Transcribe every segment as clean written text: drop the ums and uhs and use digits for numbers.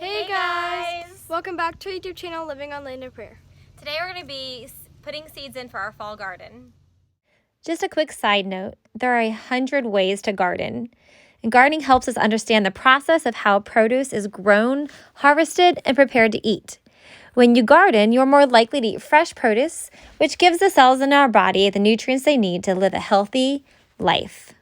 Hey guys! Welcome back to our YouTube channel, Living on Land of Prayer. Today we're going to be putting seeds in for our fall garden. Just a quick side note, there are 100 ways to garden. And gardening helps us understand the process of how produce is grown, harvested, and prepared to eat. When you garden, you're more likely to eat fresh produce, which gives the cells in our body the nutrients they need to live a healthy life.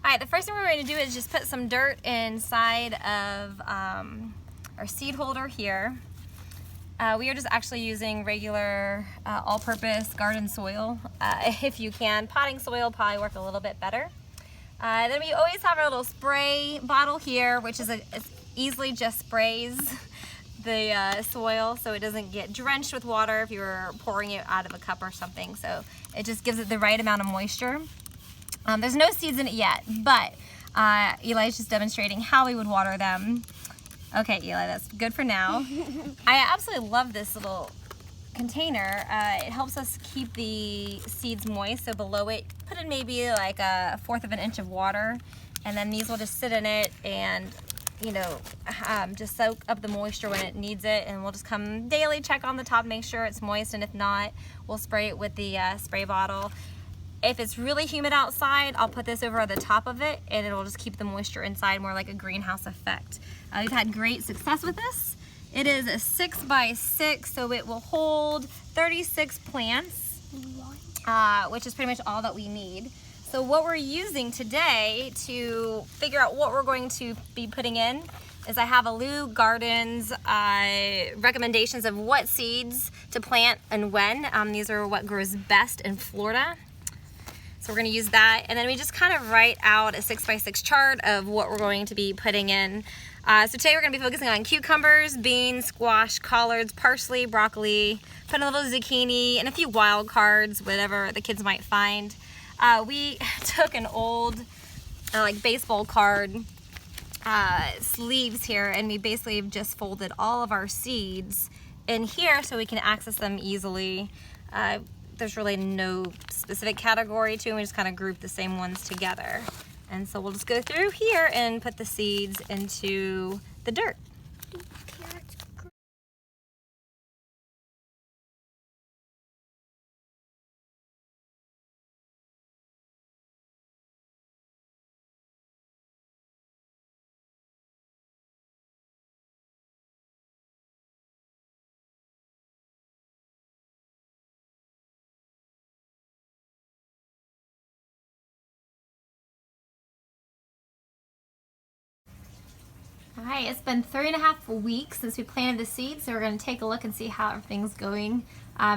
Alright, the first thing we're going to do is just put some dirt inside of our seed holder here. We are just actually using regular all-purpose garden soil. If you can, potting soil probably work a little bit better. Then we always have our little spray bottle here, which is it easily just sprays the soil so it doesn't get drenched with water if you were pouring it out of a cup or something. So it just gives it the right amount of moisture. There's no seeds in it yet, but Eli's just demonstrating how we would water them. Okay, Eli, that's good for now. I absolutely love this little container. It helps us keep the seeds moist, so below it, put in maybe like 1/4 of an inch of water, and then these will just sit in it and, you know, just soak up the moisture when it needs it, and we'll just come daily, check on the top, make sure it's moist, and if not, we'll spray it with the spray bottle. If it's really humid outside, I'll put this over the top of it and it'll just keep the moisture inside, more like a greenhouse effect. We've had great success with this. It is a 6x6, so it will hold 36 plants, which is pretty much all that we need. So what we're using today to figure out what we're going to be putting in is I have a Lou Gardens recommendations of what seeds to plant and when. These are what grows best in Florida. So we're going to use that, and then we just kind of write out a 6x6 chart of what we're going to be putting in. So today we're going to be focusing on cucumbers, beans, squash, collards, parsley, broccoli, put a little zucchini, and a few wild cards, whatever the kids might find. We took an old like baseball card sleeves here, and we basically have just folded all of our seeds in here so we can access them easily. There's really no specific category to them. We just kind of group the same ones together. And so we'll just go through here and put the seeds into the dirt. Alright, it's been 3.5 weeks since we planted the seeds, so we're going to take a look and see how everything's going.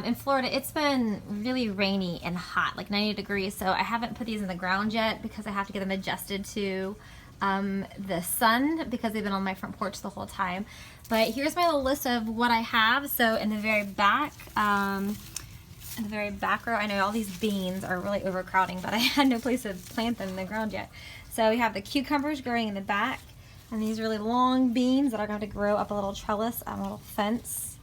In Florida, it's been really rainy and hot, like 90 degrees, so I haven't put these in the ground yet because I have to get them adjusted to the sun because they've been on my front porch the whole time. But here's my little list of what I have. So in the very back row, I know all these beans are really overcrowding, but I had no place to plant them in the ground yet. So we have the cucumbers growing in the back. And these really long beans that are going to grow up a little trellis on a little fence.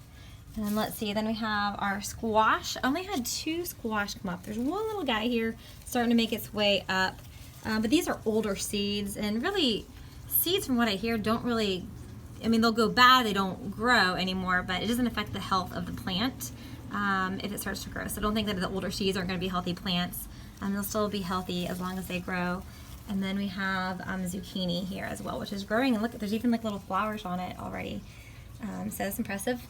And then let's see, then we have our squash. I only had 2 squash come up. There's one little guy here starting to make its way up. But these are older seeds, and really, seeds from what I hear don't really, I mean, they'll go bad, they don't grow anymore, but it doesn't affect the health of the plant if it starts to grow. So don't think that the older seeds aren't going to be healthy plants. They'll still be healthy as long as they grow. And then we have zucchini here as well, which is growing. And look, there's even like little flowers on it already. So that's impressive.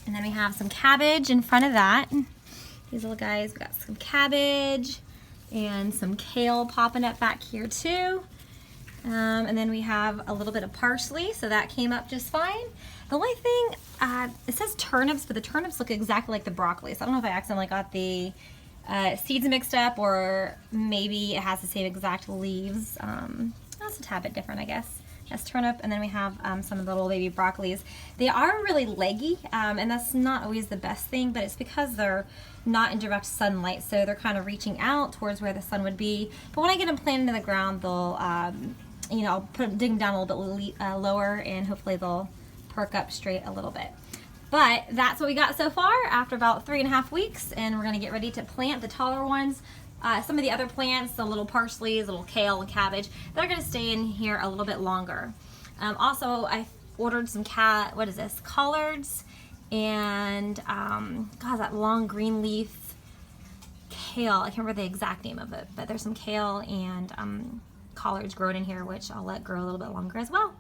And then we have some cabbage in front of that. These little guys, we got some cabbage and some kale popping up back here too. And then we have a little bit of parsley, so that came up just fine. The only thing, it says turnips, but the turnips look exactly like the broccoli. So I don't know if I accidentally got the seeds mixed up, or maybe it has the same exact leaves. That's a tad bit different, I guess. That's turnip, and then we have some of the little baby broccolis. They are really leggy, and that's not always the best thing, but it's because they're not in direct sunlight, so they're kind of reaching out towards where the sun would be. But when I get them planted in the ground, they'll, you know, I'll dig them down a little bit lower, and hopefully they'll perk up straight a little bit. But that's what we got so far after about 3.5 weeks, and we're gonna get ready to plant the taller ones. Some of the other plants, the little parsley, little kale and cabbage, they're gonna stay in here a little bit longer. Also, I ordered some collards, and God, that long green leaf kale. I can't remember the exact name of it, but there's some kale and collards grown in here, which I'll let grow a little bit longer as well.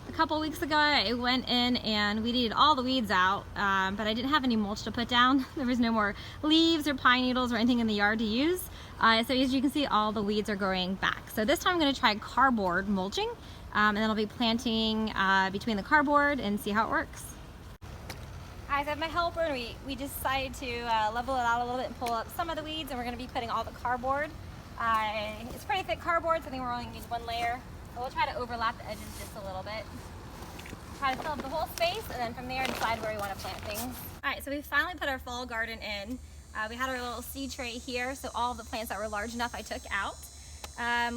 A couple weeks ago, I went in and weeded all the weeds out, but I didn't have any mulch to put down. There was no more leaves or pine needles or anything in the yard to use. So as you can see, all the weeds are growing back. So this time I'm going to try cardboard mulching, and then I'll be planting between the cardboard and see how it works. I have my helper, and we decided to level it out a little bit and pull up some of the weeds, and we're going to be putting all the cardboard. It's pretty thick cardboard, so I think we're only going to need one layer. But we'll try to overlap the edges just a little bit. Try to fill up the whole space, and then from there decide where we want to plant things. Alright, so we finally put our fall garden in. We had our little seed tray here, so all the plants that were large enough I took out.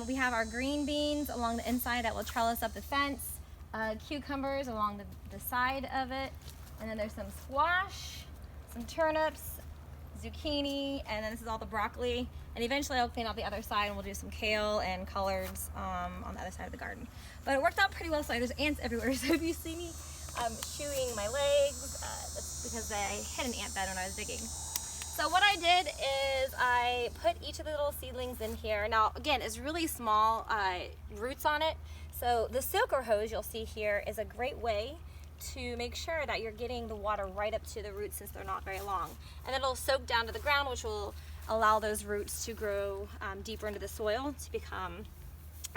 We have our green beans along the inside that will trellis up the fence, cucumbers along the side of it, and then there's some squash, some turnips, zucchini, and then this is all the broccoli. And eventually I'll clean out the other side and we'll do some kale and collards on the other side of the garden. But it worked out pretty well. Sorry, there's ants everywhere. So if you see me chewing my legs, that's because I hit an ant bed when I was digging. So what I did is I put each of the little seedlings in here. Now again, it's really small roots on it. So the soaker hose you'll see here is a great way to make sure that you're getting the water right up to the roots since they're not very long. And it'll soak down to the ground, which will allow those roots to grow deeper into the soil to become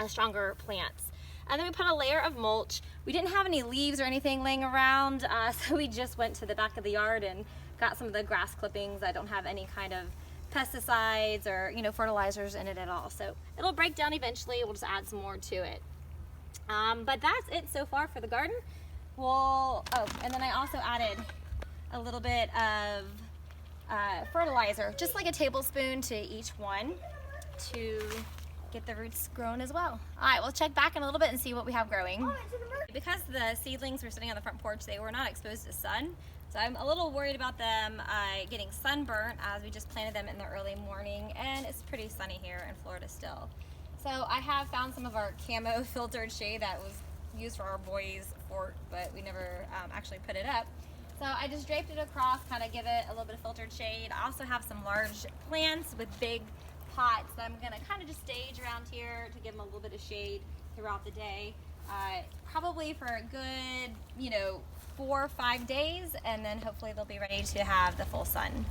stronger plants. And then we put a layer of mulch. We didn't have any leaves or anything laying around, so we just went to the back of the yard and got some of the grass clippings that don't have any kind of pesticides or fertilizers in it at all. So it'll break down eventually. We'll just add some more to it. But that's it so far for the garden. And then I also added a little bit of fertilizer, just like a tablespoon to each one, to get the roots grown as well. All right, we'll check back in a little bit and see what we have growing. Because the seedlings were sitting on the front porch, they were not exposed to sun, so I'm a little worried about them getting sunburnt, as we just planted them in the early morning, and it's pretty sunny here in Florida still. So I have found some of our camo filtered shade that was used for our boys' fort, but we never actually put it up. So I just draped it across, kind of give it a little bit of filtered shade. I also have some large plants with big pots that I'm gonna kind of just stage around here to give them a little bit of shade throughout the day. Probably for a good, 4 or 5 days, and then hopefully they'll be ready to have the full sun.